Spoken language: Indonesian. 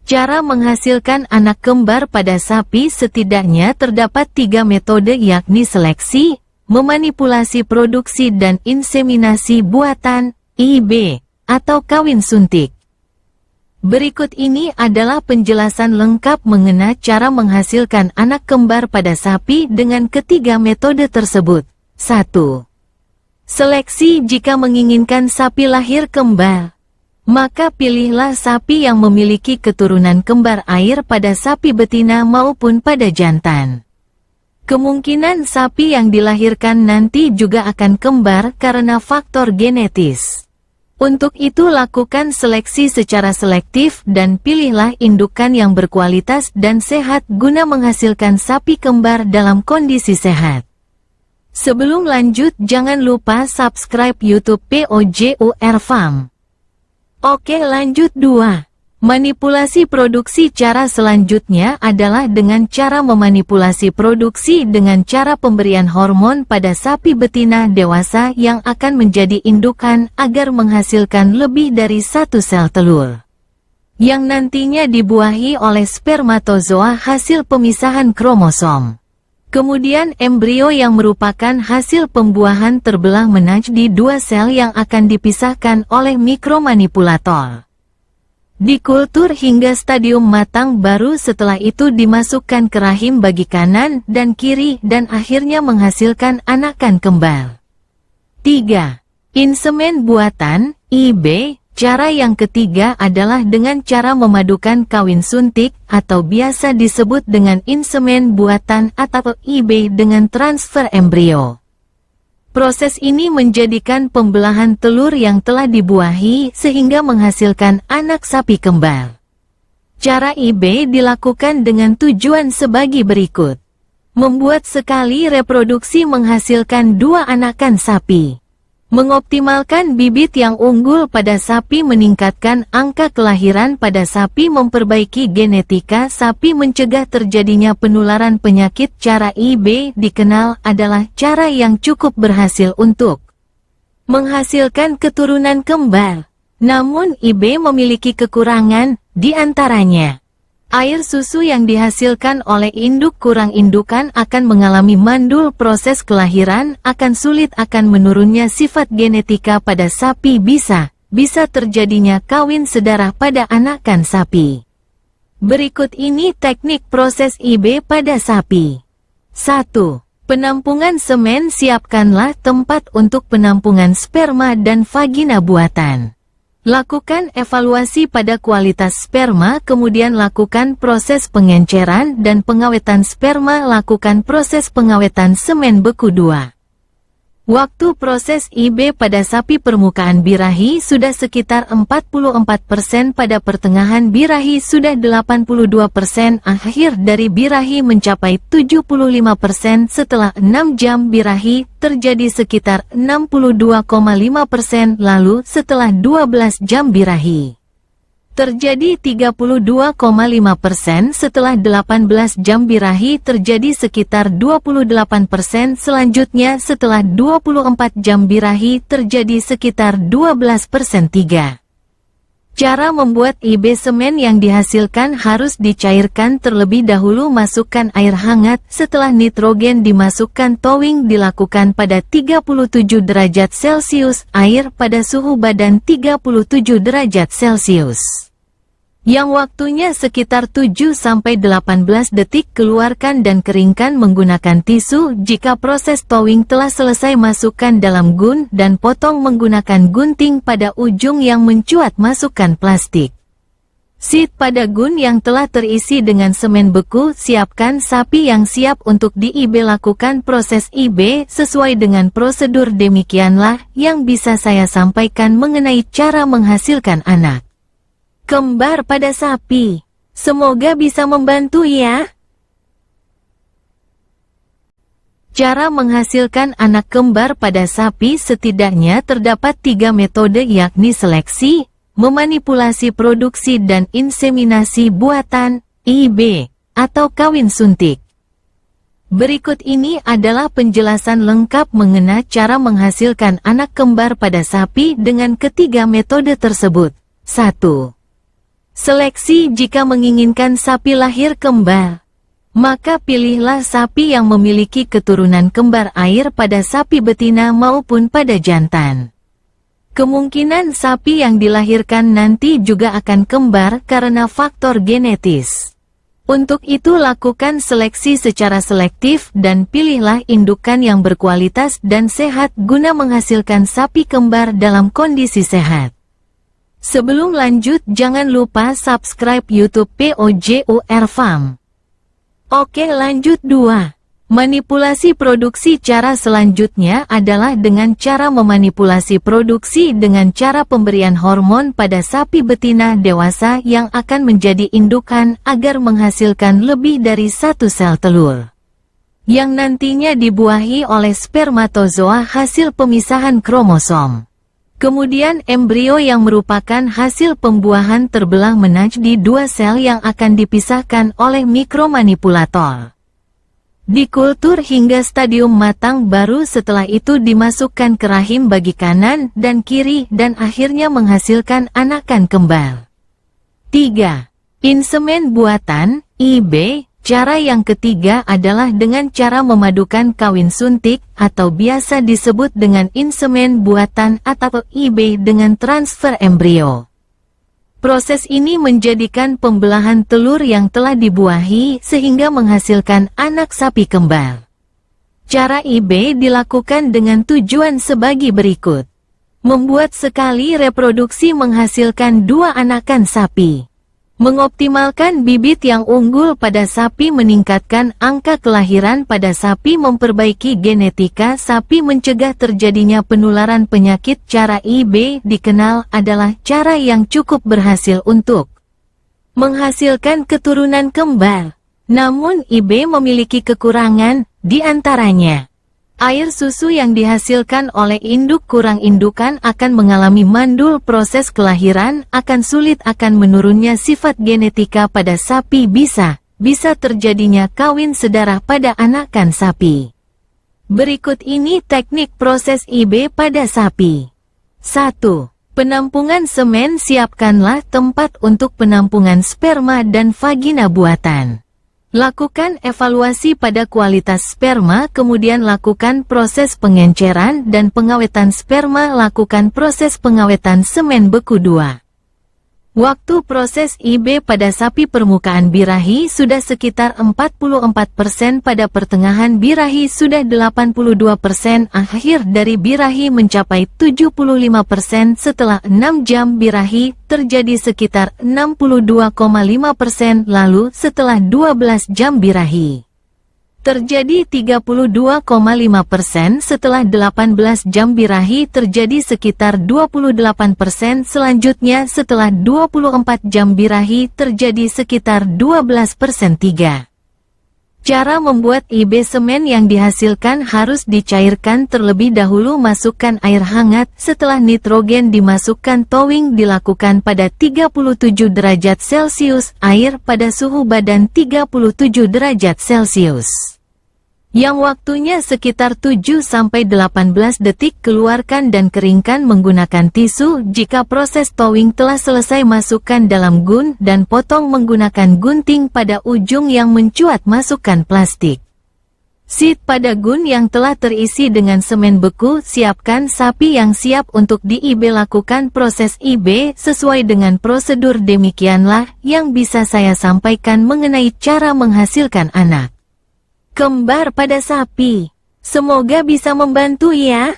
Cara menghasilkan anak kembar pada sapi setidaknya terdapat 3 metode yakni seleksi, memanipulasi produksi dan inseminasi buatan, IB, atau kawin suntik. Berikut ini adalah penjelasan lengkap mengenai cara menghasilkan anak kembar pada sapi dengan ketiga metode tersebut. 1. Seleksi. Jika menginginkan sapi lahir kembar, maka pilihlah sapi yang memiliki keturunan kembar air pada sapi betina maupun pada jantan. Kemungkinan sapi yang dilahirkan nanti juga akan kembar karena faktor genetis. Untuk itu lakukan seleksi secara selektif dan pilihlah indukan yang berkualitas dan sehat guna menghasilkan sapi kembar dalam kondisi sehat. Sebelum lanjut, jangan lupa subscribe YouTube POJUR Farm. Oke, lanjut. 2. Manipulasi produksi. Cara selanjutnya adalah dengan cara memanipulasi produksi dengan cara pemberian hormon pada sapi betina dewasa yang akan menjadi indukan agar menghasilkan lebih dari satu sel telur, yang nantinya dibuahi oleh spermatozoa hasil pemisahan kromosom. Kemudian embrio yang merupakan hasil pembuahan terbelah menjadi 2 sel yang akan dipisahkan oleh mikromanipulator. Dikultur hingga stadium matang, baru setelah itu dimasukkan ke rahim bagi kanan dan kiri dan akhirnya menghasilkan anakan kembar. 3. Insemen buatan, IB. Cara yang ketiga adalah dengan cara memadukan kawin suntik atau biasa disebut dengan insemen buatan atau IB dengan transfer embrio. Proses ini menjadikan pembelahan telur yang telah dibuahi sehingga menghasilkan anak sapi kembar. Cara IB dilakukan dengan tujuan sebagai berikut. Membuat sekali reproduksi menghasilkan 2 anakan sapi. Mengoptimalkan bibit yang unggul pada sapi, meningkatkan angka kelahiran pada sapi, memperbaiki genetika sapi, mencegah terjadinya penularan penyakit. Cara IB dikenal adalah cara yang cukup berhasil untuk menghasilkan keturunan kembar. Namun IB memiliki kekurangan, di antaranya air susu yang dihasilkan oleh induk kurang, indukan akan mengalami mandul, proses kelahiran akan sulit, akan menurunnya sifat genetika pada sapi, bisa terjadinya kawin sedarah pada anakan sapi. Berikut ini teknik proses IB pada sapi. 1. Penampungan semen. Siapkanlah tempat untuk penampungan sperma dan vagina buatan. Lakukan evaluasi pada kualitas sperma, kemudian lakukan proses pengenceran dan pengawetan sperma. Lakukan proses pengawetan semen beku. 2. Waktu proses IB pada sapi. Permukaan birahi sudah sekitar 44%, pada pertengahan birahi sudah 82%, akhir dari birahi mencapai 75%. Setelah 6 jam birahi terjadi sekitar 62,5%, lalu setelah 12 jam birahi terjadi 32,5%, setelah 18 jam birahi terjadi sekitar 28%, selanjutnya setelah 24 jam birahi terjadi sekitar 12%. 3. Cara membuat IB. Semen yang dihasilkan harus dicairkan terlebih dahulu. Masukkan air hangat, setelah nitrogen dimasukkan. Towing dilakukan pada 37 derajat Celcius, air pada suhu badan 37 derajat Celcius. Yang waktunya sekitar 7-18 detik. Keluarkan dan keringkan menggunakan tisu. Jika proses towing telah selesai, masukkan dalam gun dan potong menggunakan gunting pada ujung yang mencuat. Masukkan plastik seat pada gun yang telah terisi dengan semen beku. Siapkan sapi yang siap untuk di IB. Lakukan proses IB sesuai dengan prosedur. Demikianlah yang bisa saya sampaikan mengenai cara menghasilkan anak kembar pada sapi. Semoga bisa membantu ya. Cara menghasilkan anak kembar pada sapi setidaknya terdapat 3 metode yakni seleksi, memanipulasi produksi dan inseminasi buatan, IB, atau kawin suntik. Berikut ini adalah penjelasan lengkap mengenai cara menghasilkan anak kembar pada sapi dengan ketiga metode tersebut. 1. Seleksi jika menginginkan sapi lahir kembar. Maka pilihlah sapi yang memiliki keturunan kembar air pada sapi betina maupun pada jantan. Kemungkinan sapi yang dilahirkan nanti juga akan kembar karena faktor genetis. Untuk itu lakukan seleksi secara selektif dan pilihlah indukan yang berkualitas dan sehat guna menghasilkan sapi kembar dalam kondisi sehat. Sebelum lanjut jangan lupa subscribe YouTube POJUR Farm. Oke, lanjut 2. Manipulasi produksi. Cara selanjutnya adalah dengan cara memanipulasi produksi dengan cara pemberian hormon pada sapi betina dewasa yang akan menjadi indukan agar menghasilkan lebih dari satu sel telur, yang nantinya dibuahi oleh spermatozoa hasil pemisahan kromosom. Kemudian embrio yang merupakan hasil pembuahan terbelah menjadi dua sel yang akan dipisahkan oleh mikromanipulator. Dikultur hingga stadium matang, baru setelah itu dimasukkan ke rahim bagi kanan dan kiri dan akhirnya menghasilkan anakan kembar. 3. Insemen buatan, IB. Cara yang ketiga adalah dengan cara memadukan kawin suntik atau biasa disebut dengan insemen buatan atau IB dengan transfer embrio. Proses ini menjadikan pembelahan telur yang telah dibuahi sehingga menghasilkan anak sapi kembar. Cara IB dilakukan dengan tujuan sebagai berikut. Membuat sekali reproduksi menghasilkan dua anakan sapi. Mengoptimalkan bibit yang unggul pada sapi, meningkatkan angka kelahiran pada sapi, memperbaiki genetika sapi, mencegah terjadinya penularan penyakit. Cara IB dikenal adalah cara yang cukup berhasil untuk menghasilkan keturunan kembar. Namun IB memiliki kekurangan, di antaranya air susu yang dihasilkan oleh induk kurang, indukan akan mengalami mandul, proses kelahiran akan sulit, akan menurunnya sifat genetika pada sapi, bisa terjadinya kawin sedarah pada anakan sapi. Berikut ini teknik proses IB pada sapi. 1. Penampungan semen. Siapkanlah tempat untuk penampungan sperma dan vagina buatan. Lakukan evaluasi pada kualitas sperma, kemudian lakukan proses pengenceran dan pengawetan sperma. Lakukan proses pengawetan semen beku 2. Waktu proses IB pada sapi permukaan birahi sudah sekitar 44%, pada pertengahan birahi sudah 82%, akhir dari birahi mencapai 75%, setelah 6 jam birahi terjadi sekitar 62,5%, lalu setelah 12 jam birahi terjadi 32,5%, setelah 18 jam birahi terjadi sekitar 28%, selanjutnya setelah 24 jam birahi terjadi sekitar 12%. 3. Cara membuat IB. Semen yang dihasilkan harus dicairkan terlebih dahulu. Masukkan air hangat, setelah nitrogen dimasukkan. Towing dilakukan pada 37 derajat Celcius, air pada suhu badan 37 derajat Celcius. Yang waktunya sekitar 7-18 detik. Keluarkan dan keringkan menggunakan tisu. Jika proses towing telah selesai, masukkan dalam gun dan potong menggunakan gunting pada ujung yang mencuat. Masukkan plastik seat pada gun yang telah terisi dengan semen beku. Siapkan sapi yang siap untuk di-IB. Lakukan proses IB sesuai dengan prosedur. Demikianlah yang bisa saya sampaikan mengenai cara menghasilkan anak kembar pada sapi. Semoga bisa membantu ya.